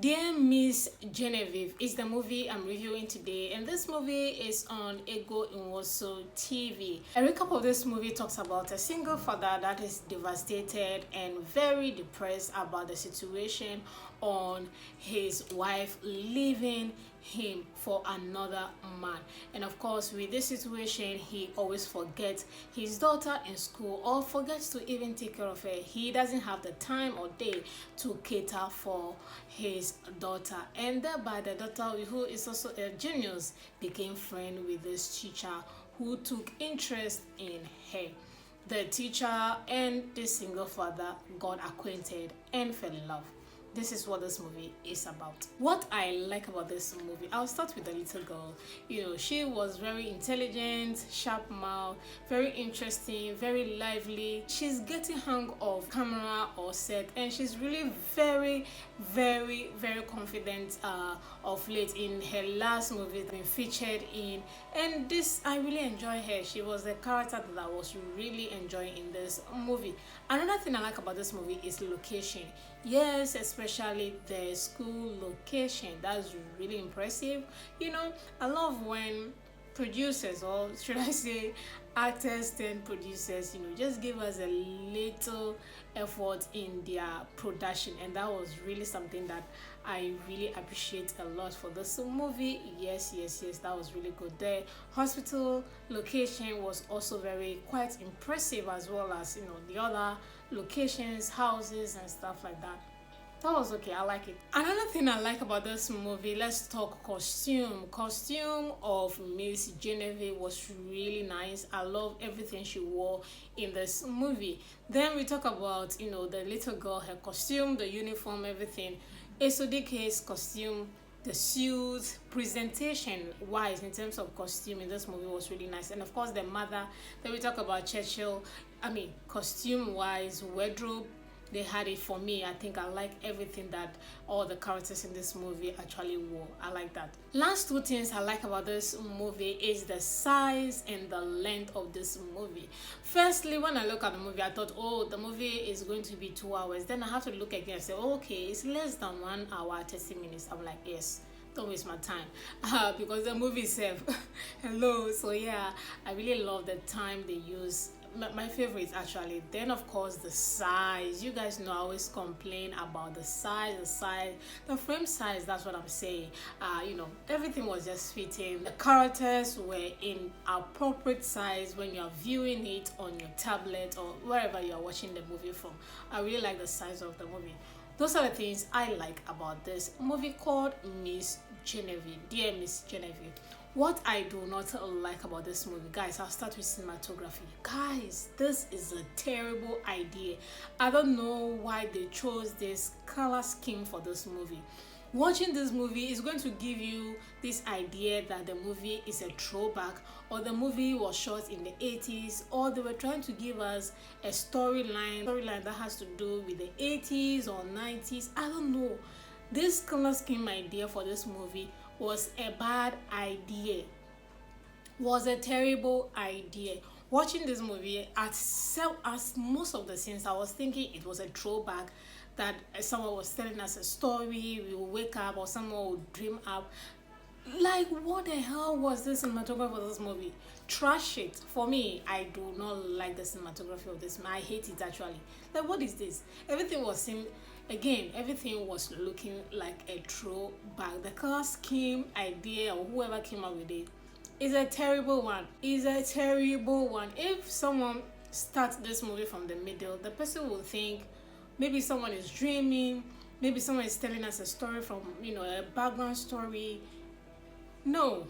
Dear Miss Genevieve is the movie I'm reviewing today, and this movie is on Nwosu TV. A recap of this movie talks about a single father that is devastated and very depressed about the situation on his wife leaving him for another man. And of course, with this situation, he always forgets his daughter in school or forgets to even take care of her. He doesn't have the time or day to cater for his daughter, and thereby the daughter, who is also a genius, became friend with this teacher who took interest in her. The teacher and the single father got acquainted and fell in love. This is what this movie is about. What I like about this movie, I'll start with the little girl. She was very intelligent, sharp mouth, very interesting, very lively. She's getting hung of camera or set, and she's really very, very, very confident of late. In her last movie been featured in, and this, I really enjoy her. She was the character that I was really enjoying in this movie. Another thing I like about this movie is location. Yes, especially the school location. That's really impressive. I love when producers, or should I say actors and producers, just give us a little effort in their production, and that was really something that I really appreciate a lot for this movie. Yes, that was really good. The hospital location was also quite impressive, as well as the other locations, houses and stuff like that. That was okay. I like it. Another thing I like about this movie, let's talk costume. Costume of Miss Genevieve was really nice. I love everything she wore in this movie. Then we talk about the little girl, her costume, the uniform, everything. Dike's costume, the suit, presentation wise in terms of costume in this movie was really nice. And of course the mother. Then we talk about Churchill. Costume wise, wardrobe, they had it for me. I think I like everything that all the characters in this movie actually wore. I like that. Last two things I like about this movie is the size and the length of this movie. Firstly, when I look at the movie, I thought, oh, the movie is going to be 2 hours. Then I have to look again and say, okay, it's less than 1 hour 30 minutes. I'm like, yes, don't waste my time, because the movie itself hello. So yeah, I really love the time they use. My favorite actually. Then of course the size. You guys know I always complain about the size, the frame size. That's what I'm saying. Everything was just fitting. The characters were in appropriate size when you're viewing it on your tablet or wherever you're watching the movie from. I really like the size of the movie. Those are the things I like about this movie called Miss Genevieve. Dear Miss Genevieve. What I do not like about this movie, guys, I'll start with cinematography. Guys, this is a terrible idea. I don't know why they chose this color scheme for this movie. Watching this movie is going to give you this idea that the movie is a throwback, or the movie was shot in the 80s, or they were trying to give us a storyline that has to do with the 80s or 90s. I don't know. This color scheme idea for this movie was a bad idea, was a terrible idea. Watching this movie, as most of the scenes, I was thinking it was a throwback, that someone was telling us a story, we will wake up, or someone would dream up. Like, what the hell was this cinematography of this movie? Trash it. For me, I do not like the cinematography of this. I hate it actually. Like, what is this? Everything was everything was looking like a throwback. The color scheme idea, or whoever came up with it, is a terrible one. If someone starts this movie from the middle, the person will think maybe someone is dreaming, maybe someone is telling us a story from a background story. No,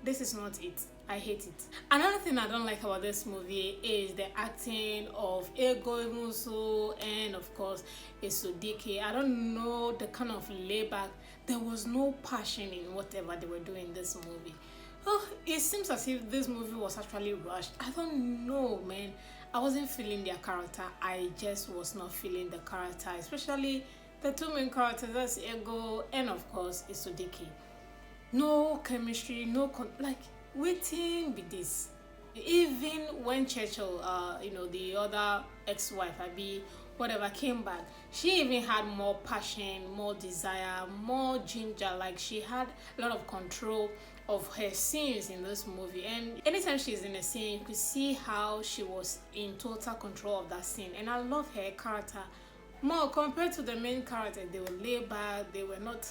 this is not it. I hate it. Another thing I don't like about this movie is the acting of Nwosu and of course Dike. I don't know, the kind of layback. There was no passion in whatever they were doing in this movie. It seems as if this movie was actually rushed. I don't know, man. I wasn't feeling their character. I just was not feeling the character, especially the two main characters, that's Ego and of course Dike. No chemistry, waiting with this. Even when Churchill, the other ex-wife, whatever came back, she even had more passion, more desire, more ginger. Like she had a lot of control of her scenes in this movie, and anytime she's in a scene you could see how she was in total control of that scene. And I love her character more compared to the main character. They were laid back, they were not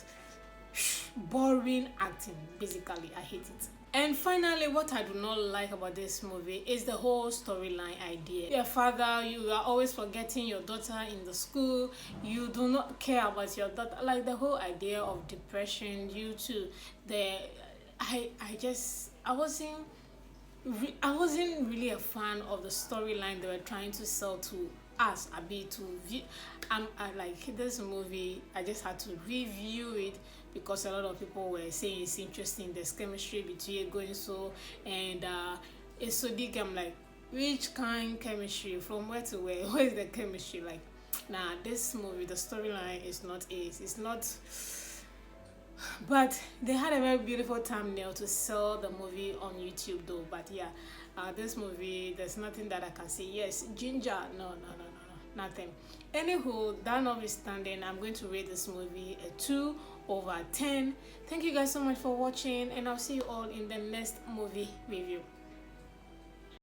boring acting. Basically, I hate it. And finally, what I do not like about this movie is the whole storyline idea. Your father, you are always forgetting your daughter in the school, you do not care about your daughter. Like the whole idea of depression due to the I wasn't really a fan of the storyline they were trying to sell to us, a bit to view. I like this movie. I just had to review it because a lot of people were saying it's interesting. There's chemistry between Nwosu and Dike. I'm like, which kind chemistry? From where to where? Where is the chemistry? Like, nah, this movie, the storyline is not ace. It's not. But they had a very beautiful thumbnail to sell the movie on YouTube though. But yeah, this movie, there's nothing that I can say. Yes, ginger, no, nothing. Anywho, that notwithstanding, I'm going to rate this movie a 2/10. Thank you guys so much for watching, and I'll see you all in the next movie review.